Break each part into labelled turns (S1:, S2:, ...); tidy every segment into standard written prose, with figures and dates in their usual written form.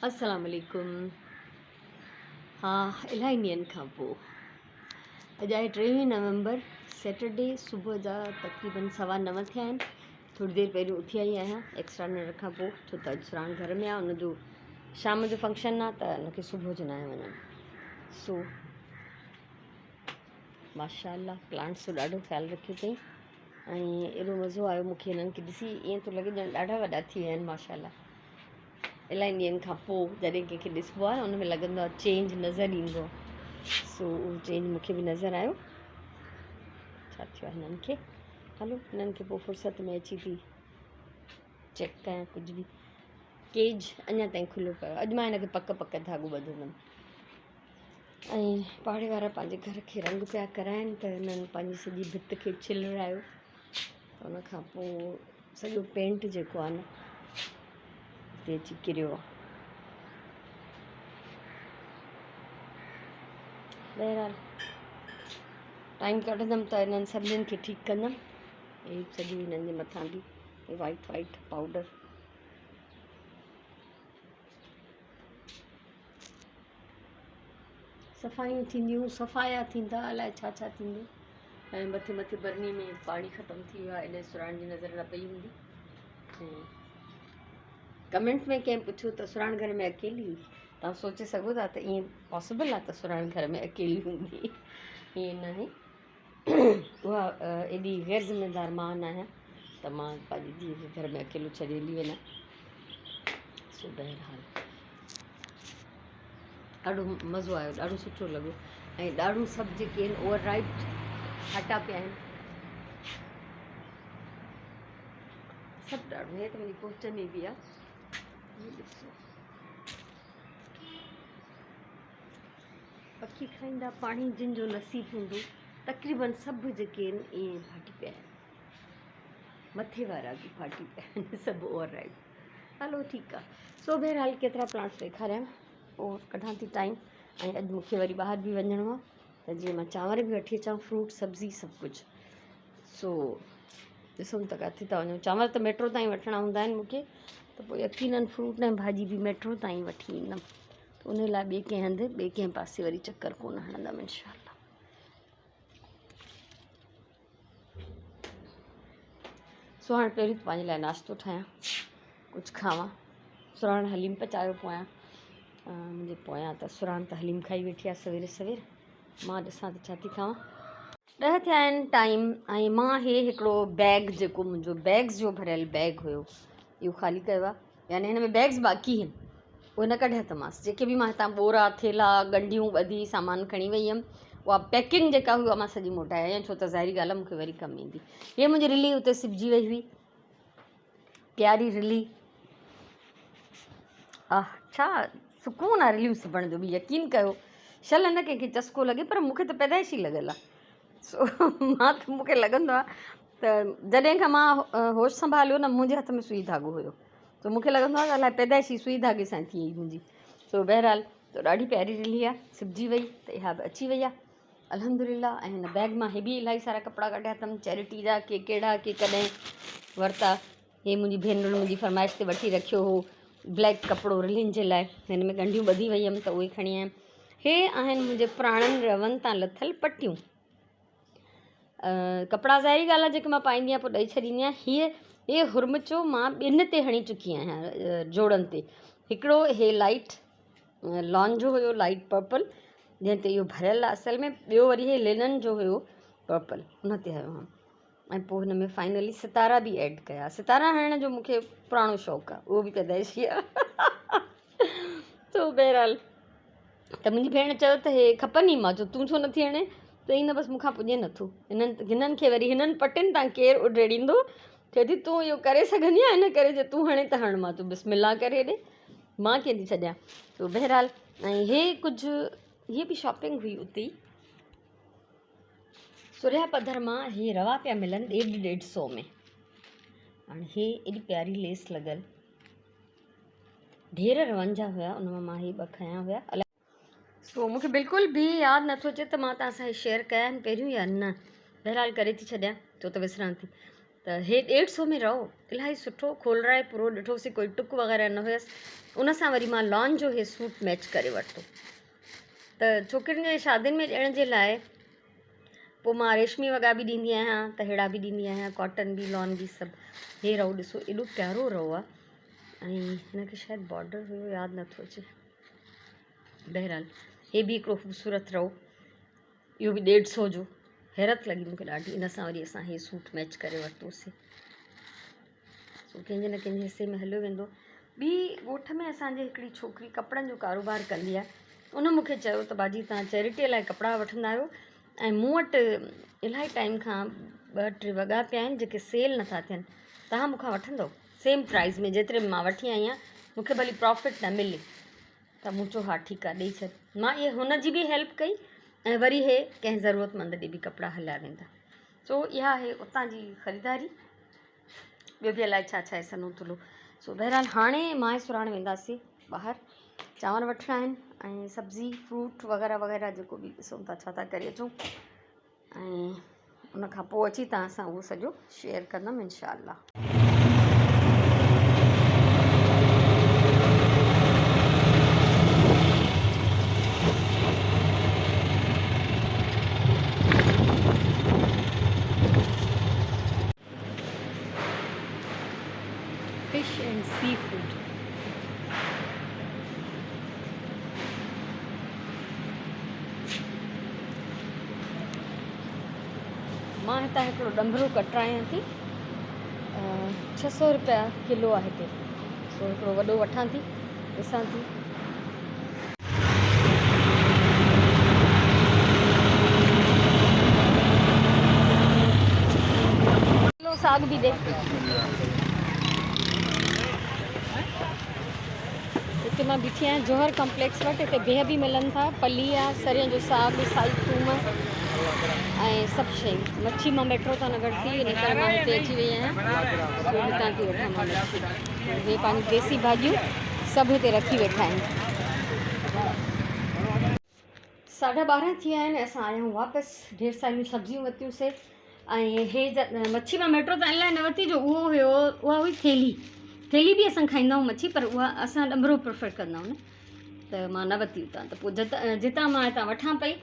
S1: अस्सलाम वालेकुम। हाँ, इलाही ॾींहंनि खां पोइ अॼु आहे 23 नवंबर सैटरडे। सुबुह जा तक़रीबन 9:15 थिया आहिनि। थोड़ी देरि पहिरियों उथी आई आहियां एक्स्ट्रा निंड खां पोइ, छो त अॼु सुराण घर में आहे, उनजो शाम जो फंक्शन आहे त उनखे सुबुह जो न आहे वञणु। सो माशाअल्लाह प्लांट्स जो ॾाढो ख़्यालु रखियो अथई ऐं एॾो मज़ो आयो मूंखे हिननि खे ॾिसी। ईअं थो लॻे ॼण ॾाढा वॾा थी विया आहिनि माशाअल्लाह। इलाही ॾींहंनि खां पोइ जॾहिं कंहिंखे ॾिसबो आहे उन में लॻंदो आहे चेंज नज़र ईंदो आहे। सो उहो चेंज मूंखे बि नज़र आयो। छा थियो आहे हिननि खे? हलो हिननि खे पोइ फ़ुर्सत में अची थी चेक कयां कुझु बि। केज अञा ताईं खुलियो पियो। अॼु मां हिनखे पक पक धाॻो ॿधंदमि। ऐं पाड़े वारा पंहिंजे घर खे रंग पिया कराइनि त हिननि पंहिंजी सॼी भित खे छिलरायो। त उनखां पोइ सॼो पेंट जेको आहे न हिते अची किरियो आहे। बहरहाल टाइम कढंदमि त हिननि सभिनीनि खे ठीकु कंदमि। हे सॼी हिननि जे मथां बि वाइट पाउडर सफ़ाइयूं थींदियूं, सफ़ाया थींदा, अलाए छा छा थींदो। ऐं मथे बरनी में पाणी ख़तमु थी वियो आहे, एॾे सुराण जी नज़र न पई हूंदी। ऐं कमेंट में कंहिं पुछियो त सुराण घर में अकेली हुई। तव्हां सोचे सघो था त ईअं पॉसिबल आहे त सुराण घर में अकेली हूंदी? ईअं न आहे। उहा एॾी गैर ज़िम्मेदार मां न आहियां त मां पंहिंजी धीअ खे घर में अकेलो छॾे हली वञा। सो बहरहाल ॾाढो मज़ो आयो, ॾाढो सुठो लॻो। ऐं ॾाढो सभु जेके आहिनि ओवर राइट ठाटा पिया आहिनि सभु। ॾाढो हे त मुंहिंजी पोच में बि आहे। ॾिसो पखी खाईंदा पाणी जिन जो नसीबु हूंदो। तक़रीबन सभु जेके आहिनि ईअं फाटी पिया आहिनि, मथे वारा बि फाटी पिया आहिनि, सभु ओवर राइट। हलो ठीकु आहे। सो बहरहाल केतिरा प्लांट्स ॾेखारियां, पोइ कढां थी टाइम। ऐं अॼु मूंखे वरी ॿाहिरि बि वञिणो आहे त जीअं मां चांवर बि वठी अचां, फ्रूट सब्ज़ी सभु कुझु। सो ॾिसूं त किथे था वञूं। चांवर त मेट्रो ताईं वठिणा हूंदा आहिनि मूंखे, त पोइ यकीननि फ्रूट ऐं भाॼी बि मेट्रो ताईं वठी ईंदमि। त उन लाइ ॿिए कंहिं हंधि ॿिए कंहिं पासे वरी चकर कोन हणंदमि इंशाअल्लाह। सो हाणे पहिरीं त पंहिंजे लाइ नाश्तो ठाहियां, कुझु खावां। सुराण हलीम पचायो पोयां, मुंहिंजे पोयां त सुराण त हलीम खाई वेठी आहे सवेरे सवेरे। मां ॾिसां त छा थी खावां। 10 थिया आहिनि टाइम। ऐं मां हिकिड़ो बैग जेको मुंहिंजो बैग्स जो भरियल बैग हुयो इहो ख़ाली कयो आहे। यानी हिन में बैग्स बाक़ी आहिनि, उहे न कढिया अथमांसि। जेके बि मां हितां बोरा थेला गंढियूं ॿधी सामान खणी वई हुअमि, उहा पैकिंग जेका हुई उहा मां सॼी मोटाए आई आहियां, छो त ज़ाहिरी ॻाल्हि आहे मूंखे वरी कमु ईंदी। हीअ मुंहिंजी रिली उते सिबजी वई हुई, प्यारी रिली। छा सुकून आहे रिलियूं सिबण जो बि। यकीन कयो शल न कंहिंखे चस्को लॻे, पर मूंखे त पैदाइशी लॻियल आहे। सो मूंखे लॻंदो आहे त जॾहिं खां मां होश संभालियो न, मुंहिंजे हथ में सुई धाॻो हुयो, त मूंखे लॻंदो आहे त अलाए पैदाइशी सुई धाॻे सां थी वई मुंहिंजी। सो बहरहाल त ॾाढी प्यारी रिली आहे, सिबजी वई त इहा बि अची वई आहे अल्हम्दुलिल्लाह। ऐं हिन बैग मां हे बि इलाही सारा कपिड़ा कढिया अथमि, चैरिटी जा, के कहिड़ा के कॾहिं वरिता। हे मुंहिंजी भेनरुनि मुंहिंजी फरमाइश ते वठी रखियो हो ब्लैक कपिड़ो रिलियुनि जे लाइ। हिन में ॻंढियूं ॿधी वई हुअमि त उहे खणी आयमि। हे आहिनि मुंहिंजे पुराणनि रवनि तां लथल पटियूं। कपिड़ा ज़ाहिरी ॻाल्हि आहे जेके मां पाईंदी आहियां पोइ ॾेई छॾींदी आहियां। इहे हुरमचो मां ॿिनि ते हणी चुकी आहियां, जोड़नि ते। हिकिड़ो हे लाइट लॉन जो हुयो, लाइट पर्पल, जंहिं ते इहो भरियल आहे असल में। ॿियो वरी हे लिनन जो हुयो पर्पल, उन ते हयो हुअमि। ऐं पोइ हिन में फाइनली सितारा बि ऐड कया। सितारा हणण जो मूंखे पुराणो शौक़ु आहे, उहो बि पैदाइशी आहे। तो बहरहाल त मुंहिंजी भेण चयो त हे खपनि ई। मां चयो तूं छो नथी हणे? त ईअं न, बसि मूंखां पुॼे नथो। हिननि खे वरी हिननि पटियुनि तां केरु उॾड़ींदो? चए थी तूं इहो करे सघंदी आहीं, इन करे जे तूं हणे त हण। मां तूं बिस्मिल्लाह करे ॾे, मां कीअं थी छॾियां। तो बहरहाल ऐं हे कुझु हीअ बि शॉपिंग हुई उते ई। सुरिया पधर मां हे रवा पिया मिलनि 150-150 में। हाणे हे एॾी प्यारी लेस लॻल, ढेर रवनि जा हुया, उन मां हे 2 खयां हुया। सो मूंखे बिल्कुलु बि यादि नथो अचे त मां तव्हां सां शेयर कया आहिनि पहिरियों या न। बहरहाल करे थी छॾियां, छो त विसरां थी। त हे 150 में रहो, इलाही सुठो खोलराए पूरो ॾिठोसीं, कोई टुक वग़ैरह न हुयसि। उन सां वरी मां लॉन जो हे सूट मैच करे वरितो। त छोकिरियुनि जे शादियुनि में ॾियण जे लाइ पोइ मां रेशमी वॻा बि ॾींदी आहियां, त अहिड़ा बि ॾींदी आहियां, कॉटन बि, लॉन बि, सभु। हे रहो ॾिसो, एॾो प्यारो रहो आहे, ऐं हिनखे शायदि बॉर्डर हुयो, यादि नथो अचे। बहरहाल हे बि हिकिड़ो ख़ूबसूरत रहो, इहो बि 150 जो। हैरत लॻी मूंखे ॾाढी, इन सां वरी असां हे सूट मैच करे वरितोसीं। सो कंहिंजे न कंहिंजे हिसे में हलियो वेंदो। ॿी ॻोठ में असांजे हिकिड़ी छोकिरी कपिड़नि जो कारोबार कंदी आहे, उन मूंखे चयो त बाजी तव्हां चैरिटीअ लाइ कपिड़ा वठंदा आहियो, ऐं मूं वटि इलाही टाइम खां 2-3 वॻा पिया आहिनि जेके सेल नथा थियनि, तव्हां मूंखां वठंदव सेम प्राइज़ में जेतिरे में मां वठी आई आहियां, मूंखे भली प्रॉफिट न मिले। त मूं चयो हा ठीकु आहे, ॾेई छॾ। मां इहे हुनजी बि हेल्प कई, ऐं वरी हे कंहिं ज़रूरतमंद ॾे बि कपिड़ा हलिया वेंदा। सो इहा आहे उतां जी ख़रीदारी। ॿियो बि अलाए छा छा आहे सनो थुलो। सो बहरहाल हाणे मां सुराण वेंदासीं ॿाहिरि, चांवर वठिणा आहिनि, ऐं सब्ज़ी फ्रूट वग़ैरह वग़ैरह जेको बि ॾिसूं था छा था करे अचूं, ऐं उन खां पोइ अची तव्हां सां उहो सॼो शेयर कंदमि इंशाअल्लाह। Fish and seafood. मां हितां हिकिड़ो ॾंभरो कटरायां थी, 600 रुपया किलो आहे हिते। सो हिकिड़ो वॾो वठां थी, ॾिसां थी। किलो साग बि ॾे। हिते मां बीठी आहियां जौहर कॉम्प्लेक्स वटि, हिते बिह बि मिलनि था, पली आहे, सरियं जो साग, साई थूम ऐं सभु शयूं। मच्छी मां मेट्रो तां नगर थी, इन करे मां हिते अची वई आहियां। सो हितां थी वठां मां मच्छी। हे पंहिंजी देसी भाॼियूं सभु हिते रखी वेठा आहिनि। 12:30 थी विया आहिनि, असां आया आहियूं वापसि। ढेर सारियूं सब्जियूं वरितियूंसीं, ऐं हे मच्छी मां मेट्रो तां इन लाइ न वरिती जो उहो हुयो, उहा हुई थेली बि असां खाईंदा आहियूं मच्छी, पर उहा असां ॾंभरो प्रिफर कंदा आहियूं न, त मां न वरिती उतां। त पोइ जितां मां हितां वठां पई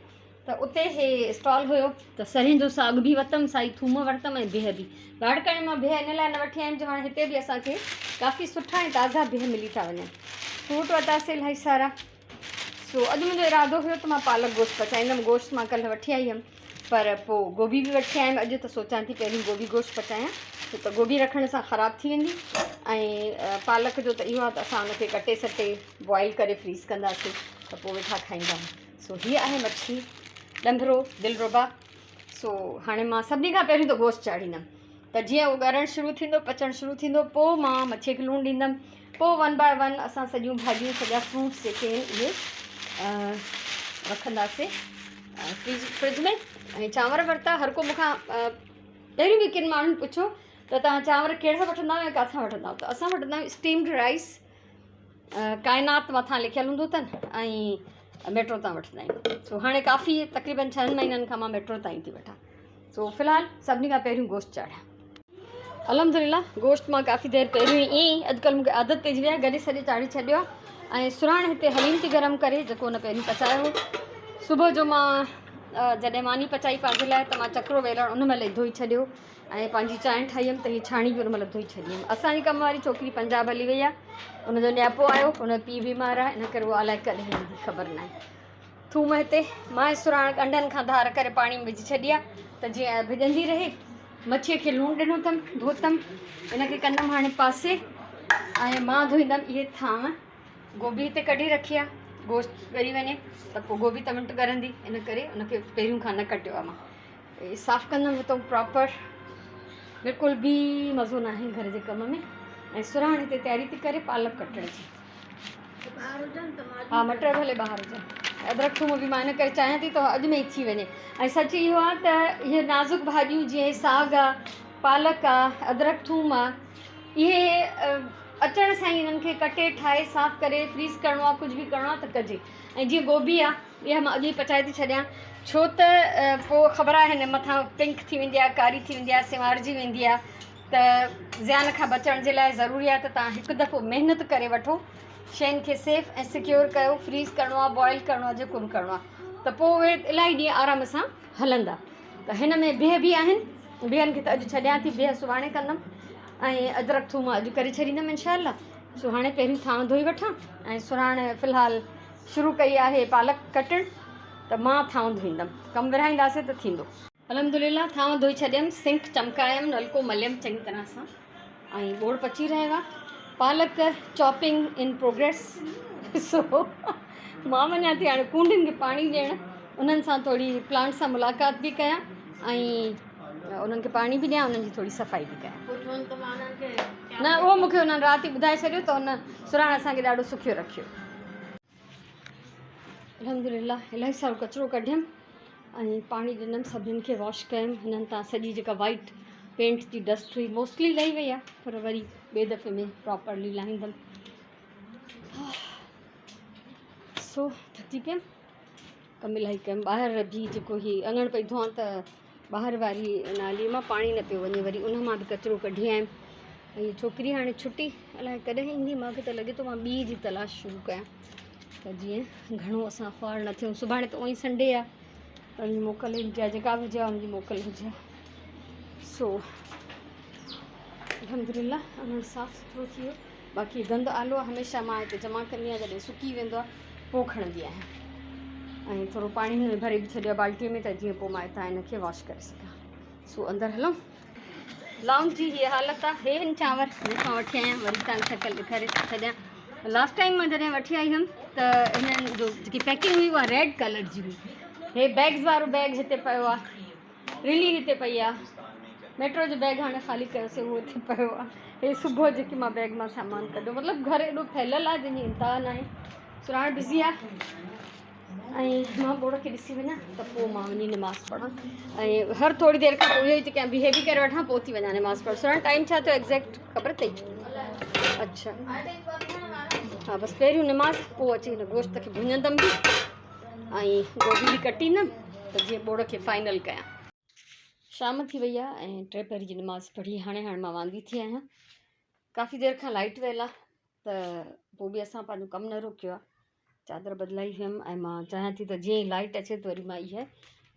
S1: त उते हे स्टॉल हुयो, त सरियं जो साग बि वरितमि, साई थूम वरितमि, ऐं बिह बि। लाड़काणे मां बिह इन लाइ न वठी आयमि जो हाणे हिते बि असांखे काफ़ी सुठा ऐं ताज़ा बिह मिली था वञनि। फ्रूट वरितासीं इलाही सारा। सो अॼु मुंहिंजो इरादो हुयो त मां पालक गोश्त पचाईंदमि। गोश्त मां कल्ह वठी आई हुयमि, पर पोइ गोभी बि वठी आयमि अॼु, त सोचां थी पहिरीं गोभी गोश्त पचायां, छो त गोभी रखण सां ख़राबु थी वेंदी। ऐं पालक जो त इहो आहे त असां हुनखे कटे सटे बॉइल करे फ्रीज़ कंदासीं, त पोइ वेठा खाईंदा आहियूं। सो हीअ आहे मच्छी ॾंभरो दिलरुबा। सो हाणे मां सभिनी खां पहिरीं त गोश्त चाढ़ींदमि, त जीअं उहो ॻरणु शुरू थींदो, पचणु शुरू थींदो, पोइ मां मच्छीअ खे लूणु ॾींदमि। पोइ 1 बाय 1 असां सॼियूं भाॼियूं, सॼा फ्रूट्स जेके आहिनि इहे रखंदासीं फ्रिज में। ऐं चांवर वरिता, हर को मूंखां पहिरियों बि किन माण्हुनि पुछो त तव्हां चांवर कहिड़ा वठंदा आहियो ऐं किथां वठंदा आहियो, त असां वठंदा आहियूं स्टीम्ड राइस, काइनात मथां लिखियलु हूंदो अथनि, ऐं मेट्रो तां वठंदा आहियूं। सो हाणे काफ़ी तक़रीबन 6 महीननि खां मां मेट्रो ताईं थी वठां। सो फ़िलहालु सभिनी खां पहिरियों गोश्त चाढ़ियां। अल्हम्दुलिल्लाह गोश्त मां काफ़ी देरि पहिरियों ई ईअं ई अॼुकल्ह मूंखे आदत पइजी वई आहे, गॾे सॼे चाढ़े छॾियो आहे। ऐं सुराण हिते हलीम थी गरम करे, जेको हुन पहिरीं पचायो हो। सुबुह जो मां जॾहिं मानी पचाई पंहिंजे लाइ, त मां चकिरो वेलण उन महिल ई धोई छॾियो, ऐं पंहिंजी चांहि ठाही हुयमि, त हीअ छाणी बि उन महिल धोई छॾी हुयमि। असांजी कम वारी छोकिरी पंजाब हली वई आहे, उनजो न्यापो आयो, हुन पीउ बीमार आहे, इन करे उहा अलाए कॾहिं ईंदी ख़बर न आहे। थूम हिते मां सुराण ॻंढनि खां धार करे पाणी में विझी छॾी आहे, त जीअं भिॼंदी रहे। मच्छीअ खे लूणु ॾिनो अथमि, धोतमि, इनखे कंदमि हाणे पासे, ऐं मां धोईंदमि इहे थांव। गोभी हिते कढी रखी आहे, गोश्त ॻरी वञे त पोइ गोभी त मिंट ॻरंदी, इन करे उनखे पहिरियों खां न कटियो आहे। मां साफ़ु कंदमि हितां प्रॉपर, बिल्कुलु बि मज़ो न आहे घर जे कम में। ऐं सुराण हिते तयारी थी करे पालक कटण जी। हा मटर भले ॿाहिरि हुजनि, अदरक थूम बि मां इन करे चाहियां थी त अॼु में ई थी वञे। ऐं सच इहो आहे त इहे नाज़ुक भाॼियूं जीअं साग आहे, पालक आहे, अदरक थूम आहे, इहे अचण सां ई इन्हनि खे कटे ठाहे साफ़ु करे फ्रीज़ करिणो आहे, कुझु बि करिणो आहे त कजे। ऐं जीअं गोभी आहे, इहा मां अॼु ई पचाए थी छॾियां, छो त पोइ ख़बर आहे हिन मथां पिंक थी वेंदी आहे, कारी थी वेंदी आहे, सिंवारजी वेंदी आहे, त ज़्यान खां बचण जे लाइ ज़रूरी आहे त तव्हां हिकु दफ़ो महिनत करे वठो, शयुनि खे सेफ ऐं सिक्योर कयो, फ्रीज़ करिणो आहे, बॉइल करिणो आहे, जेको बि करिणो आहे, त पोइ उहे इलाही ॾींहं आराम सां हलंदा। त हिन में बिह बि आहिनि, बिहनि खे त अॼु छॾियां थी, बिह सुभाणे कंदमि ऐं अदरक थूम अॼु करे छॾींदमि इनशाला। सुभाणे पहिरीं थांव धोई वठां ऐं सुभाणे फ़िलहालु शुरू कई आहे पालक कटणु, त मां थांव धोईंदमि, कमु विराईंदासीं त थींदो। अल्हम्दुलिल्लाह थांव धोई छॾियमि, सिंक चमकायमि, नलको मलियमि चङी तरह सां ऐं ॿोड़ पची रहियो आहे। पालक चॉपिंग इन प्रोग्रेस। सो मां वञा थी हाणे कूंडियुनि खे पाणी ॾियणु, उन्हनि सां थोरी प्लांट सां मुलाक़ात बि कयां ऐं उन्हनि खे पाणी बि ॾियां, उन्हनि जी थोरी सफ़ाई बि कयां। न उहो मूंखे उन्हनि राति ई ॿुधाए छॾियो, त उन सुराण असांखे ॾाढो सुखियो रखियो। अल्हम्दुलिल्लाह इलाही सारो कचिरो कढियमि ऐं पाणी ॾिनमि, सभिनीनि खे वॉश कयमि। हिननि तां सॼी जेका वाइट पेंट जी डस्ट हुई मोस्टली लही वई आहे, पर वरी ॿिए दफ़े में प्रॉपरली लाहींदमि। सो थकी पियमि, कमु इलाही कयमि। ॿाहिरि बि जेको हीअ अङण पई धोआं त ॿाहिरि वारी नालीअ मां पाणी न पियो वञे, वरी उन मां बि कचिरो कढी आयमि। ऐं छोकिरी हाणे छुटी, अलाए कॾहिं ईंदी, मूंखे त लॻे थो मां ॿी जी तलाश शुरू कयां, त जीअं घणो असां ख्वार न थियूं। सुभाणे त उअई संडे आहे, त उनजी मोकल हुजे, जेका बि हुजे उनजी मोकल हुजे। सो अल्हम्दुलिल्लाह अङण साफ़ु सुथिरो थी वियो। बाक़ी गंद आलो हमेशह मां हिते जमा कंदी आहियां, जॾहिं सुकी वेंदो आहे पोइ खणंदी आहियां ऐं थोरो पाणी हिन में भरे बि छॾियो आहे बाल्टीअ में, त जीअं पोइ मां हितां हिनखे वॉश करे सघां। सो अंदरि हलूं। लाउंज जी हीअ हालत आहे, हे आहिनि चांवर जेका वठी आहियां, वरी तव्हांखे शकल ॾेखारे छॾियां। लास्ट टाइम मां जॾहिं वठी आई हुअमि त हिननि जो जेकी पैकिंग हुई उहा रेड कलर जी हुई। हे बैग्स वारो बैग हिते पियो आहे, रिली हिते पई आहे, मेट्रो जो बैग हाणे ख़ाली कयोसीं, उहो हिते पियो आहे। हे सुबुह जेकी मां बैग मां सामान कढियो, मतिलबु घरु एॾो फैलियल आहे जंहिंजी इंतिहा न आहे। सुराण बिज़ी आहे ऐं मां ॿोड़ खे ॾिसी वञा त पोइ मां वञी निमाज़ पढ़ां ऐं हर थोरी देरि खां पोइ इहो ई थी कयां, बिहे बि करे वठां, पोइ थी वञा निमाज़ पढ़। सुराण टाइम छा थियो एग्ज़ैक्ट ख़बर अथई? अच्छा हा, बसि पहिरियों निमाज़, पोइ अची हिन गोश्त खे भुञंदमि बि ऐं गोभी बि कटींदमि, त जीअं ॿोड़ खे फाइनल कयां। शाम थी वई आहे ऐं 3 पहिरीं जी निमाज़ पढ़ी हाणे मां वांदी थी आहियां। काफ़ी देरि खां लाइट वियल आहे, त पोइ बि असां पंहिंजो कमु न रोकियो आहे। चादर बदिलाई हुयमि ऐं मां चाहियां थी त जीअं ई लाइट अचे त वरी मां इहा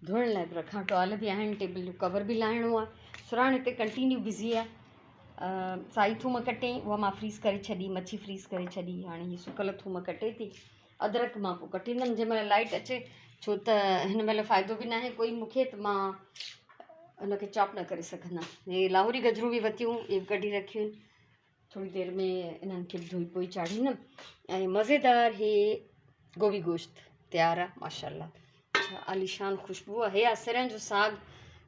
S1: धोइण लाइ बि रखां। टॉल बि आहिनि, टेबल जो कवर बि लाहिणो आहे। सुराण हिते कंटिन्यू बिज़ी आहे। साई थूम कटे, उहा मां फ्रीज़ करे छॾी, मच्छी फ्रीज़ करे छॾी, हाणे हीअ सुकल थूम कटे थी। अदरक मां पोइ कटींदमि जंहिं महिल लाइट अचे, छो त हिन महिल फ़ाइदो बि न आहे कोई मूंखे, त मां उनखे चॉप न करे सघंदमि। हे लाहौरी गजरूं बि वतियूं, इहे बि कढी रखियूं आहिनि, थोरी देरि में इन्हनि खे बि धोई पोई चाढ़ींदमि। ऐं मज़ेदार हे गोभी गोश्त तयारु आहे माशाल्लाह, अच्छा आलीशान ख़ुशबू आहे। हे आहे सिरनि जो साग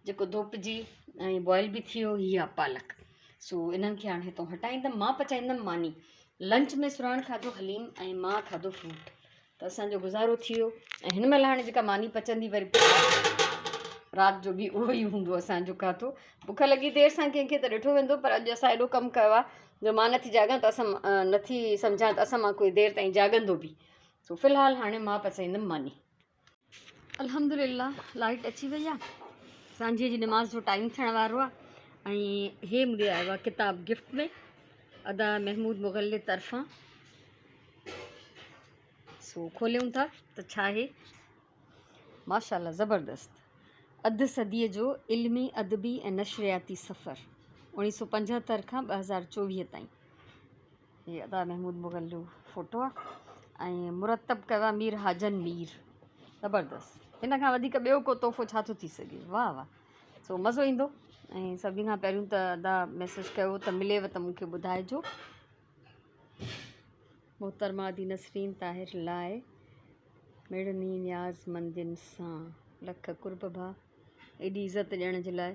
S1: जेको धोपिजी ऐं बॉइल बि थी वियो। हीअ आहे पालक। सो इन्हनि खे हाणे हितां हटाईंदमि, मां पचाईंदमि मानी। लंच में सुराण खाधो हलीम ऐं मां खाधो फ्रूट, त असांजो गुज़ारो थी वियो। ऐं हिन महिल हाणे जेका मानी पचंदी, वरी राति जो बि उहो ई हूंदो असांजो खाधो। बुख लॻी देरि सां कंहिंखे त ॾिठो वेंदो, पर अॼु असां एॾो कमु कयो आहे जो मां नथी जाॻां, त असां नथी सम्झां त असां मां कोई देरि ताईं जाॻंदो बि। सो फ़िलहालु हाणे मां पचाईंदमि मानी। अल्हम्दुलिल्लाह लाइट अची वई आहे, सांझे जी निमाज़ जो टाइम थियण वारो आहे। ऐं हे मूंखे आयो आहे किताब गिफ्ट में, अदा महमूद मुग़ल तरफ़ां। सो खोलियूं था त छा आहे, माशाल्लाह ज़बरदस्त। अधु सदीअ जो इल्मी अदबी ऐं नशरियाती सफ़र 1975 खां 2024 ताईं। हे अदा महमूद मुग़ल जो फ़ोटो आहे ऐं मुरतब कयो आहे मीर हाजन मीर। ज़बरदस्त, हिन खां वधीक ॿियो को तोहफ़ो छा थो थी सघे। वाह वाह। सो मज़ो ईंदो। ऐं सभिनी खां पहिरियों त अदा मैसेज कयो त मिलेव त मूंखे ॿुधाइजो। मोहतरमा दी नसरीन ताहिर लाइ मेड़नी न्याज़ मंदिन सां लख कुर्ब भा, एॾी इज़त ॾियण जे लाइ।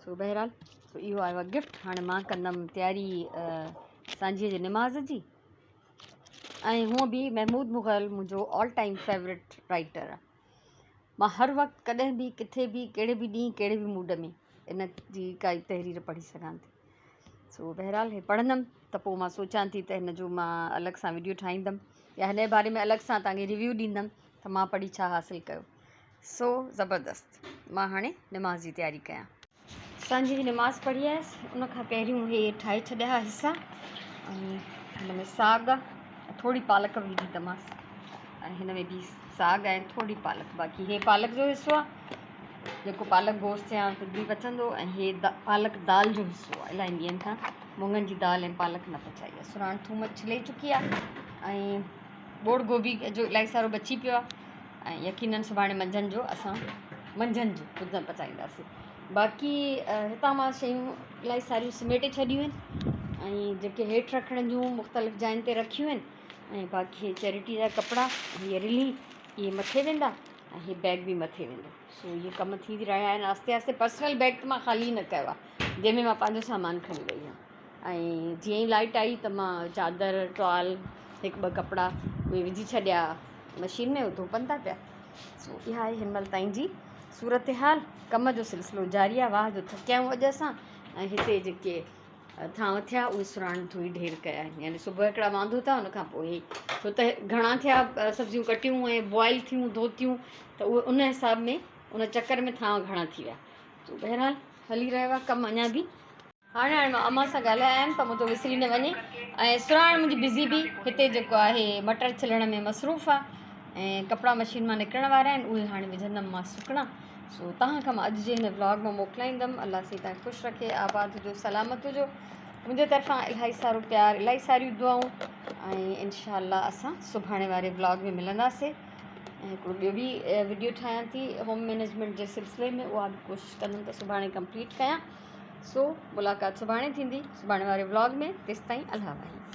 S1: सो बहरहाल सो इहो आयो आहे गिफ्ट। हाणे मां कंदमि तयारी सांझीअ जे निमाज़ जी। ऐं हूअं बि महमूद मुग़ल मुंहिंजो ऑल टाइम फेवरेट राइटर आहे। मां हर वक़्तु कॾहिं बि किथे बि कहिड़े बि ॾींहुं कहिड़े बि मूड में इन जी काई तहरीर पढ़ी सघां थी। सो बहरहाल हे पढ़ंदमि त पोइ मां सोचां थी त हिन जो मां अलॻि सां वीडियो ठाहींदमि या हिन जे बारे में अलॻि सां तव्हांखे रिव्यू ॾींदमि त मां पढ़ी छा हासिलु कयो। सो ज़बरदस्त। मां हाणे निमाज़ जी तयारी कयां। असांजी बि निमाज़ पढ़ी आयसि, उन खां पहिरियों हे ठाहे छॾिया हुआ हिसा, ऐं हिन में साग आहे, थोरी पालक बि विझींदीमांसि, ऐं हिन में बि साग ऐं थोरी पालक, बाक़ी हे पालक जो हिसो आहे जेको पालक गोश्त या कुझु बि बचंदो, ऐं हे पालक दाल जो हिसो आहे। इलाही ॾींहंनि खां मुङनि जी दाल ऐं पालक न पचाई आहे। सुराण थूम छिले चुकी आहे, ऐं ॻोढ़ गोभी जो इलाही सारो बची पियो आहे, ऐं यकीननि सुभाणे मंझंदि जो असां ॿुधण पचाईंदासीं। बाक़ी हितां मां शयूं इलाही सारियूं समेटे छॾियूं आहिनि, ऐं जेके हेठि रखण जूं मुख़्तलिफ़ जायुनि ते रखियूं आहिनि, ऐं बाक़ी चैरिटी जा कपिड़ा, हीअ रिली इहे मथे वेंदा, ऐं हीअ बैग बि मथे वेंदो। सो इहे कम थी रहिया आहिनि आस्ते आस्ते। पर्सनल बैग त मां ख़ाली न कयो आहे, जंहिंमें मां पंहिंजो सामान खणी वई आहियां, ऐं जीअं ई लाइट आई त मां चादर टॉल हिकु ॿ कपिड़ा उहे विझी छॾिया मशीन में, धोपनि था पिया। सो इहा आहे हिन महिल ताईं जी सूरत हाल। कम जो सिलसिलो जारी आहे, वाह जो थकिया आहियूं अॼु असां, ऐं हिते जेके थांव थिया उहे सुराण धोई ढेर कया आहिनि, यानी सुबुह हिकिड़ा वांदो था, उन खां पोइ छो त घणा थिया सब्जियूं कटियूं ऐं बॉइल थियूं धोतियूं, त उहे उन हिसाब में उन चकर में थांव घणा थी विया। तो बहरहाल हली रहियो आहे कमु अञा बि। हाणे मां अम्मा सां ॻाल्हाया आहिनि त मुंहिंजो विसरी न वञे, ऐं सुराण मुंहिंजी बिज़ी बि हिते जेको आहे मटर छिलण में मसरूफ़ आहे, ऐं कपिड़ा मशीन मां निकिरण वारा आहिनि, उहे हाणे विझंदमि मां सुकणा। सो तव्हां खां मां अॼु जे हिन व्लॉग में मोकिलाईंदमि। अलाह से तव्हां ख़ुशि रखे, आबाद हुजो, सलामत हुजो। मुंहिंजे तरफ़ां इलाही सारो प्यार, इलाही सारियूं दुआऊं, ऐं इंशाअल्लाह असां सुभाणे वारे व्लॉग में मिलंदासीं। ऐं हिकिड़ो ॿियो बि वीडियो ठाहियां थी होम मैनेजमेंट जे सिलसिले में, उहा बि कोशिशि कंदमि त सुभाणे कंप्लीट कयां। सो मुलाक़ात सुभाणे थींदी, सुभाणे वारे व्लॉग में। तेसिताईं अल्लाह वाहे।